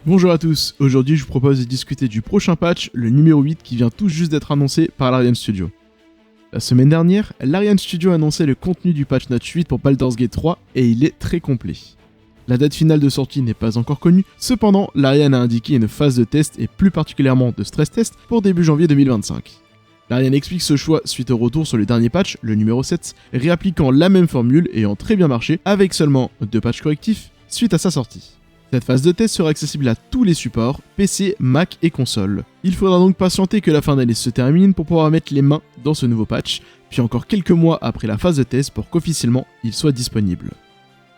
Bonjour à tous, aujourd'hui je vous propose de discuter du prochain patch, le numéro 8 qui vient tout juste d'être annoncé par l'Ariane Studio. La semaine dernière, l'Ariane Studio a annoncé le contenu du patch Note 8 pour Baldur's Gate 3 et il est très complet. La date finale de sortie n'est pas encore connue, cependant l'Ariane a indiqué une phase de test et plus particulièrement de stress test pour début janvier 2025. L'Ariane explique ce choix suite au retour sur le dernier patch, le numéro 7, réappliquant la même formule et ayant très bien marché avec seulement 2 patchs correctifs suite à sa sortie. Cette phase de test sera accessible à tous les supports, PC, Mac et console. Il faudra donc patienter que la fin d'année se termine pour pouvoir mettre les mains dans ce nouveau patch, puis encore quelques mois après la phase de test pour qu'officiellement il soit disponible.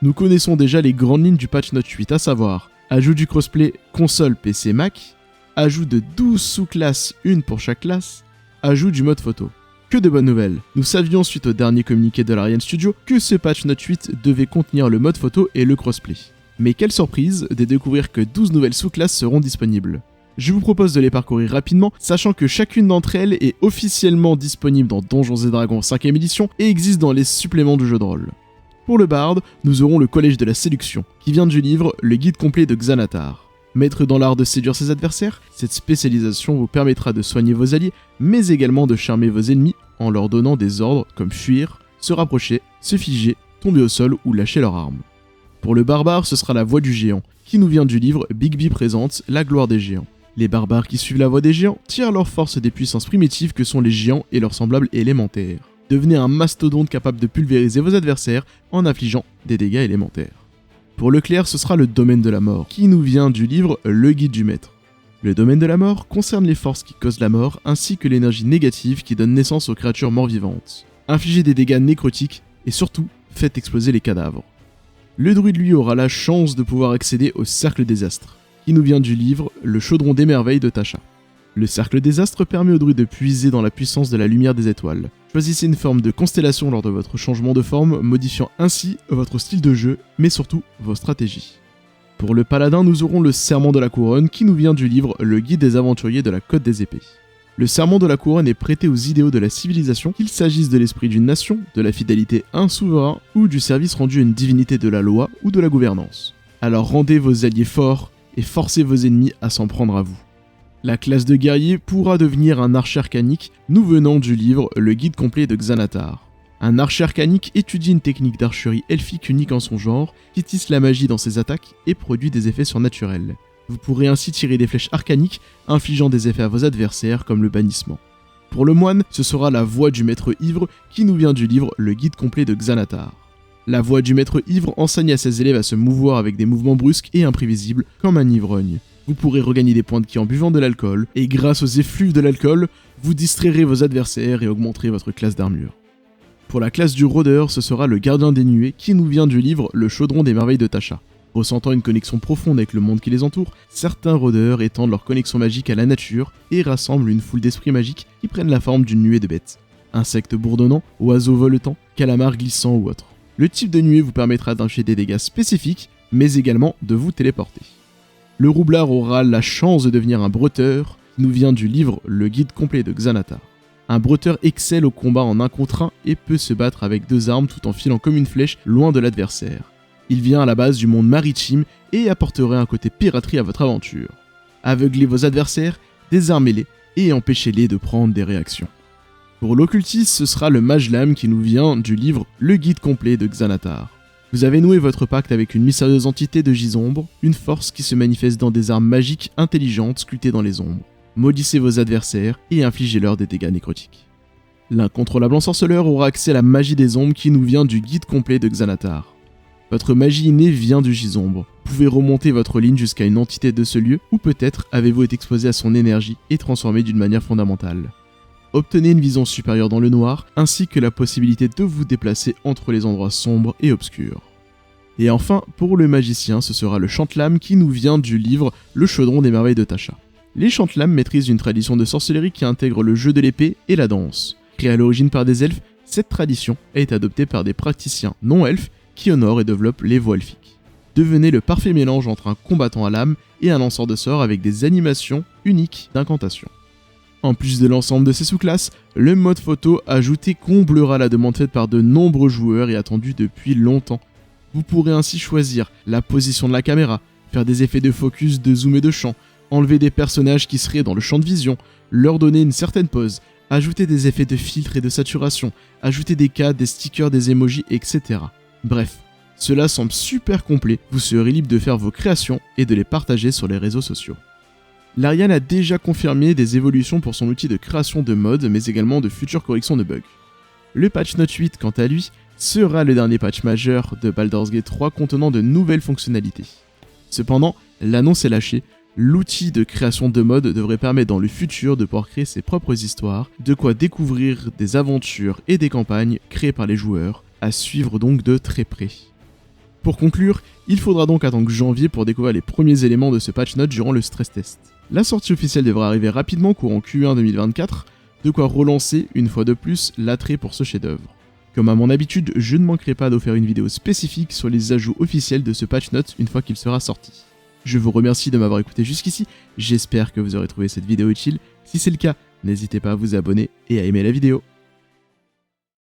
Nous connaissons déjà les grandes lignes du patch Note 8, à savoir ajout du crossplay console, PC, Mac, ajout de 12 sous-classes, une pour chaque classe, ajout du mode photo. Que de bonnes nouvelles. Nous savions suite au dernier communiqué de l'Ariane Studio que ce patch Note 8 devait contenir le mode photo et le crossplay. Mais quelle surprise de découvrir que 12 nouvelles sous-classes seront disponibles. Je vous propose de les parcourir rapidement, sachant que chacune d'entre elles est officiellement disponible dans Donjons & Dragons 5ème édition et existe dans les suppléments du jeu de rôle. Pour le barde, nous aurons le Collège de la Séduction, qui vient du livre Le Guide complet de Xanatar. Maître dans l'art de séduire ses adversaires, cette spécialisation vous permettra de soigner vos alliés, mais également de charmer vos ennemis en leur donnant des ordres comme fuir, se rapprocher, se figer, tomber au sol ou lâcher leurs armes. Pour le barbare, ce sera la voix du géant, qui nous vient du livre Bigby présente La gloire des géants. Les barbares qui suivent la voie des géants tirent leur force des puissances primitives que sont les géants et leurs semblables élémentaires. Devenez un mastodonte capable de pulvériser vos adversaires en infligeant des dégâts élémentaires. Pour le clerc, ce sera le domaine de la mort, qui nous vient du livre Le guide du maître. Le domaine de la mort concerne les forces qui causent la mort, ainsi que l'énergie négative qui donne naissance aux créatures mort-vivantes. Infligez des dégâts nécrotiques et surtout, faites exploser les cadavres. Le druide lui aura la chance de pouvoir accéder au cercle des astres, qui nous vient du livre Le chaudron des merveilles de Tasha. Le cercle des astres permet au druide de puiser dans la puissance de la lumière des étoiles. Choisissez une forme de constellation lors de votre changement de forme, modifiant ainsi votre style de jeu, mais surtout vos stratégies. Pour le paladin, nous aurons le serment de la couronne, qui nous vient du livre Le guide des aventuriers de la côte des épées. Le serment de la couronne est prêté aux idéaux de la civilisation, qu'il s'agisse de l'esprit d'une nation, de la fidélité à un souverain, ou du service rendu à une divinité de la loi ou de la gouvernance. Alors rendez vos alliés forts et forcez vos ennemis à s'en prendre à vous. La classe de guerrier pourra devenir un archer arcanique, nous venant du livre Le guide complet de Xanatar. Un archer arcanique étudie une technique d'archerie elfique unique en son genre, qui tisse la magie dans ses attaques et produit des effets surnaturels. Vous pourrez ainsi tirer des flèches arcaniques, infligeant des effets à vos adversaires comme le bannissement. Pour le moine, ce sera la voix du maître ivre qui nous vient du livre Le guide complet de Xanatar. La voix du maître ivre enseigne à ses élèves à se mouvoir avec des mouvements brusques et imprévisibles comme un ivrogne. Vous pourrez regagner des points de ki en buvant de l'alcool, et grâce aux effluves de l'alcool, vous distrairez vos adversaires et augmenterez votre classe d'armure. Pour la classe du rôdeur, ce sera le gardien des nuées qui nous vient du livre Le chaudron des merveilles de Tasha. Ressentant une connexion profonde avec le monde qui les entoure, certains rôdeurs étendent leur connexion magique à la nature et rassemblent une foule d'esprits magiques qui prennent la forme d'une nuée de bêtes. Insectes bourdonnants, oiseaux voletants, calamars glissants ou autres. Le type de nuée vous permettra d'infliger des dégâts spécifiques, mais également de vous téléporter. Le roublard aura la chance de devenir un bretteur, qui nous vient du livre Le guide complet de Xanatar. Un bretteur excelle au combat en 1 contre 1 et peut se battre avec 2 armes tout en filant comme une flèche loin de l'adversaire. Il vient à la base du monde maritime et apporterait un côté piraterie à votre aventure. Aveuglez vos adversaires, désarmez-les et empêchez-les de prendre des réactions. Pour l'occultiste, ce sera le mage lame qui nous vient du livre Le guide complet de Xanatar. Vous avez noué votre pacte avec une mystérieuse entité de Gisombre, une force qui se manifeste dans des armes magiques intelligentes sculptées dans les ombres. Maudissez vos adversaires et infligez-leur des dégâts nécrotiques. L'incontrôlable ensorceleur aura accès à la magie des ombres qui nous vient du guide complet de Xanatar. Votre magie innée vient du Gisombre. Vous pouvez remonter votre ligne jusqu'à une entité de ce lieu, ou peut-être avez-vous été exposé à son énergie et transformé d'une manière fondamentale. Obtenez une vision supérieure dans le noir, ainsi que la possibilité de vous déplacer entre les endroits sombres et obscurs. Et enfin, pour le magicien, ce sera le chante-lame qui nous vient du livre Le chaudron des merveilles de Tasha. Les chante-lames maîtrisent une tradition de sorcellerie qui intègre le jeu de l'épée et la danse. Créée à l'origine par des elfes, cette tradition a été adoptée par des praticiens non-elfes qui honorent et développent les voies elfiques. Devenez le parfait mélange entre un combattant à l'âme et un lanceur de sorts avec des animations uniques d'incantation. En plus de l'ensemble de ces sous-classes, le mode photo ajouté comblera la demande faite par de nombreux joueurs et attendue depuis longtemps. Vous pourrez ainsi choisir la position de la caméra, faire des effets de focus, de zoom et de champ, enlever des personnages qui seraient dans le champ de vision, leur donner une certaine pose, ajouter des effets de filtre et de saturation, ajouter des cadres, des stickers, des emojis, etc. Bref, cela semble super complet, vous serez libre de faire vos créations et de les partager sur les réseaux sociaux. Larian a déjà confirmé des évolutions pour son outil de création de modes, mais également de futures corrections de bugs. Le patch Note 8, quant à lui, sera le dernier patch majeur de Baldur's Gate 3 contenant de nouvelles fonctionnalités. Cependant, l'annonce est lâchée, l'outil de création de modes devrait permettre dans le futur de pouvoir créer ses propres histoires, de quoi découvrir des aventures et des campagnes créées par les joueurs, à suivre donc de très près. Pour conclure, il faudra donc attendre janvier pour découvrir les premiers éléments de ce patch Note durant le stress test. La sortie officielle devra arriver rapidement courant Q1 2024, de quoi relancer une fois de plus l'attrait pour ce chef-d'œuvre. Comme à mon habitude, je ne manquerai pas d'offrir une vidéo spécifique sur les ajouts officiels de ce patch Note une fois qu'il sera sorti. Je vous remercie de m'avoir écouté jusqu'ici, j'espère que vous aurez trouvé cette vidéo utile. Si c'est le cas, n'hésitez pas à vous abonner et à aimer la vidéo.